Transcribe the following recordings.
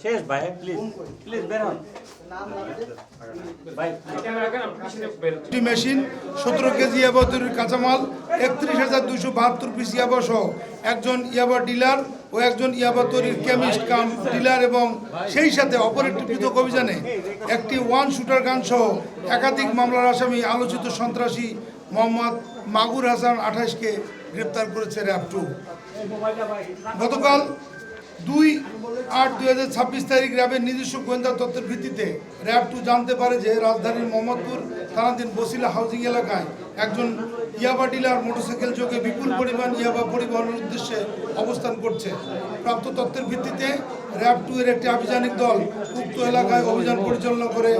শেষ ভাই, please please বের হন ভাই। মেশিন 17 কেজি ইয়াবা তৈরির কাঁচামাল 31,272 পিস ইয়াবা সহ একজন ইয়াবা ডিলার ও একজন ইয়াবা তৈরির কেমিস্ট কাম ডিলার এবং সেই সাথে অপর একটি পৃথক অভিযানে একটি ওয়ান শুটার গান সহ একাধিক মামলার আসামি আলোচিত সন্ত্রাসী মোহাম্মদ মাগুর হাসান 28কে গ্রেপ্তার করেছে র্যাব 2। গতকাল 2/8/2026 তারিখ র্যাবের নিজস্ব গোয়েন্দা তথ্যের ভিত্তিতে র্যাব 2 জানতে পারে যে রাজধানীর মোহাম্মদপুর থানাধীন বসিলা হাউজিং এলাকায় একজন ইয়াবা ডিলার মোটরসাইকেল যোগে বিপুল পরিমাণ ইয়াবা পরিবহনের উদ্দেশ্যে অবস্থান করছে। প্রাপ্ত তথ্যের ভিত্তিতে র্যাব 2 এর একটি আভিযানিক দল উক্ত এলাকায় অভিযান পরিচালনা করে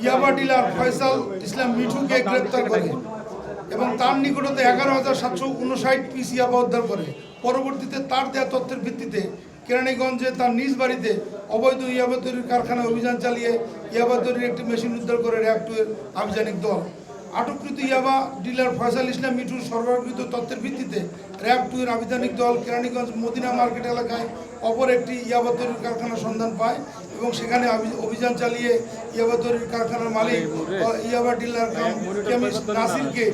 ইয়াবা ডিলার ফয়সাল ইসলাম মিঠুকে গ্রেপ্তার করে এবং তার নিকটতে 11,759 পিস ইয়াবা উদ্ধার করে। পরবর্তীতে তার দেওয়া তথ্যের ভিত্তিতে কেরানীগঞ্জে তার নিজ বাড়িতে অবৈধ ইয়াবা তৈরির কারখানায় অভিযান চালিয়ে ইয়াবা তৈরির একটি মেশিন উদ্ধার করে র্যাব 2 এর আভিযানিক দল। আটককৃত ইয়াবা ডিলার ফয়সাল ইসলাম মিঠুর সরবরাহকৃত তথ্যের ভিত্তিতে র্যাব 2 এর আভিযানিক দল কেরানীগঞ্জ মদিনা মার্কেট এলাকায় অপর একটি ইয়াবা তৈরির কারখানার সন্ধান পায় এবং সেখানে অভিযান চালিয়ে ইয়াবা তৈরির কারখানার মালিক ইয়াবা ডিলার কেমিস্ট নাসিরকে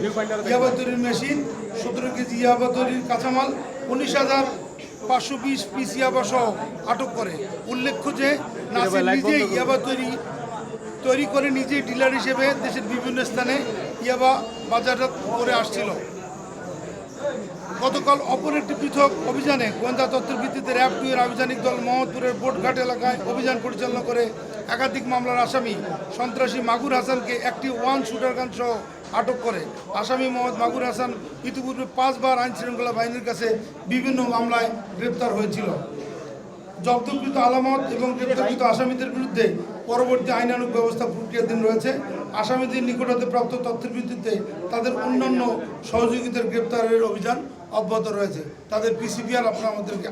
ইয়াবা তৈরির মেশিন 17 কেজি ইয়াবা তৈরির কাঁচামাল 19,520 পিস ইয়াবা সহ আটক করে। উল্লেখ্য যে নাসির নিজেই ইয়াবা তৈরি করে নিজেই ডিলার হিসেবে দেশের বিভিন্ন স্থানে ইয়াবা বাজারজাত করে আসছিল। গতকাল অপর একটি পৃথক অভিযানে গোয়েন্দা তথ্যের ভিত্তিতে র্যাব 2 এর আভিযানিক দল মোহাম্মদপুরের বোটঘাট এলাকায় অভিযান পরিচালনা করে একাধিক মামলার আসামি সন্ত্রাসী মাগুর হাসানকে একটি ওয়ান শুটার গান সহ আটক করে। আসামি মোহাম্মদ মাগুর হাসান ইতিপূর্বে 5 বার আইনশৃঙ্খলা বাহিনীর কাছে বিভিন্ন মামলায় গ্রেপ্তার হয়েছিল। জব্দকৃত আলামত এবং গ্রেপ্তারকৃত আসামিদের বিরুদ্ধে পরবর্তী আইনানুগ ব্যবস্থা প্রক্রিয়াধীন রয়েছে। আসামিদের নিকট হতে প্রাপ্ত তথ্যের ভিত্তিতে তাদের অন্যান্য সহযোগীদের গ্রেপ্তারের অভিযান অব্যাহত রয়েছে। তাদের পিসিপিআর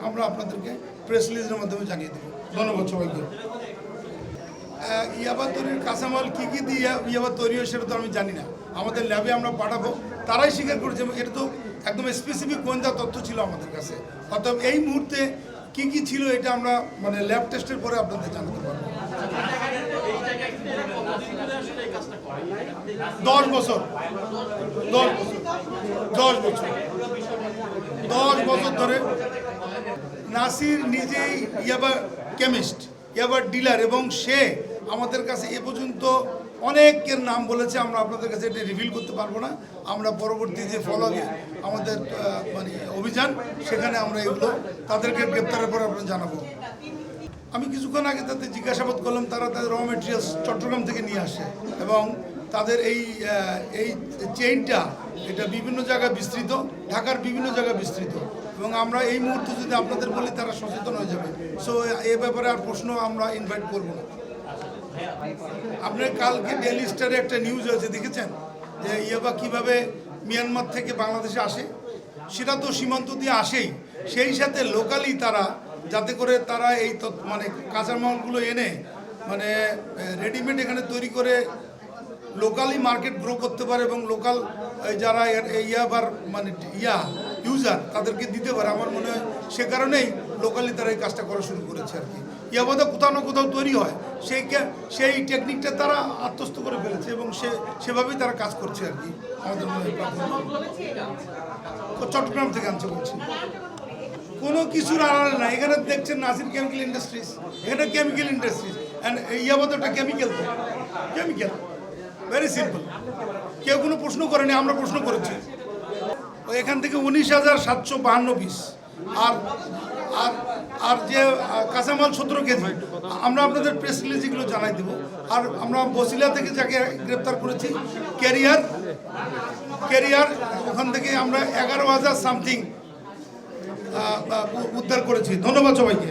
আমরা আপনাদেরকে প্রেস রিলিজের মাধ্যমে জানিয়ে দেব। ধন্যবাদ সবাইকে। ইয়াবা তৈরির কাঁচামাল কী কী দিয়ে ইয়াবা তৈরি হয় সেটা তো আমি জানি না, আমাদের ল্যাবে আমরা পাঠাবো, তারাই স্বীকার করেছে। এটা তো একদম স্পেসিফিক গোয়েন্দা তথ্য ছিল আমাদের কাছে। অর্থাৎ এই মুহূর্তে কী কী ছিল এটা আমরা ল্যাব টেস্টের পরে আপনাদের জানাতে পারবো। 10 বছর ধরে নাসির নিজেই ইয়াবা কেমিস্ট, ইয়াবা ডিলার এবং সে আমাদের কাছে এ পর্যন্ত অনেকের নাম বলেছে। আমরা আপনাদের কাছে এটা রিভিল করতে পারবো না। আমরা পরবর্তী যে ফলোআপে আমাদের অভিযান সেখানে আমরা এগুলো তাদেরকে গ্রেপ্তারের পর আপনারা জানাবো। আমি কিছুক্ষণ আগে তাদের জিজ্ঞাসাবাদ করলাম, তারা তাদের র মেটেরিয়ালস চট্টগ্রাম থেকে নিয়ে আসে এবং তাদের এই চেইনটা এটা বিভিন্ন জায়গায় বিস্তৃত, ঢাকার বিভিন্ন জায়গায় বিস্তৃত এবং আমরা এই মুহূর্তে যদি আপনাদের বলি তারা সচেতন হয়ে যাবে। সো এ ব্যাপারে আর প্রশ্ন আমরা ইনভাইট করব না। আপনার কালকে ডেইলি স্টারে একটা নিউজ হয়েছে, দেখেছেন যে ইয়াবা কীভাবে মিয়ানমার থেকে বাংলাদেশে আসে। সেটা তো সীমান্ত দিয়ে আসেই, সেই সাথে লোকালি তারা যাতে করে তারা এই কাঁচামালগুলো এনে রেডিমেড এখানে তৈরি করে লোকালি মার্কেট গ্রো করতে পারে এবং লোকাল যারা ইয়াবার ইউজার তাদেরকে দিতে পারে। আমার মনে হয় সে কারণেই লোকালি তারা এই কাজটা করা শুরু করেছে আর কি। ইয়াবাদা কোথাও না কোথাও তৈরি হয়, সেই টেকনিকটা তারা আত্মস্থ করে ফেলেছে এবং সেভাবেই তারা কাজ করছে আর কি। আমাদের মনে হয় চট্টগ্রাম থেকে আনছে বলছি, কোনো কিছুর আড়ালে না। এখানে দেখছেন নাসির কেমিক্যাল ইন্ডাস্ট্রিজ, এখানে কেমিক্যাল ইন্ডাস্ট্রিজ অ্যান্ড ইয়াবাদাটা কেমিক্যাল, ভেরি সিম্পল। কেউ কোনো প্রশ্ন করেনি, আমরা প্রশ্ন করেছি। এখান থেকে 19,752 পিস আর আর আর যে কাঁচামাল 17 কেজি আমরা আপনাদের প্রেস রিলিজগুলো জানাই দেবো। আর আমরা বসিলা থেকে যাকে গ্রেপ্তার করেছি ক্যারিয়ার ওখান থেকে আমরা 11,000 সামথিং উদ্ধার করেছি। ধন্যবাদ সবাইকে।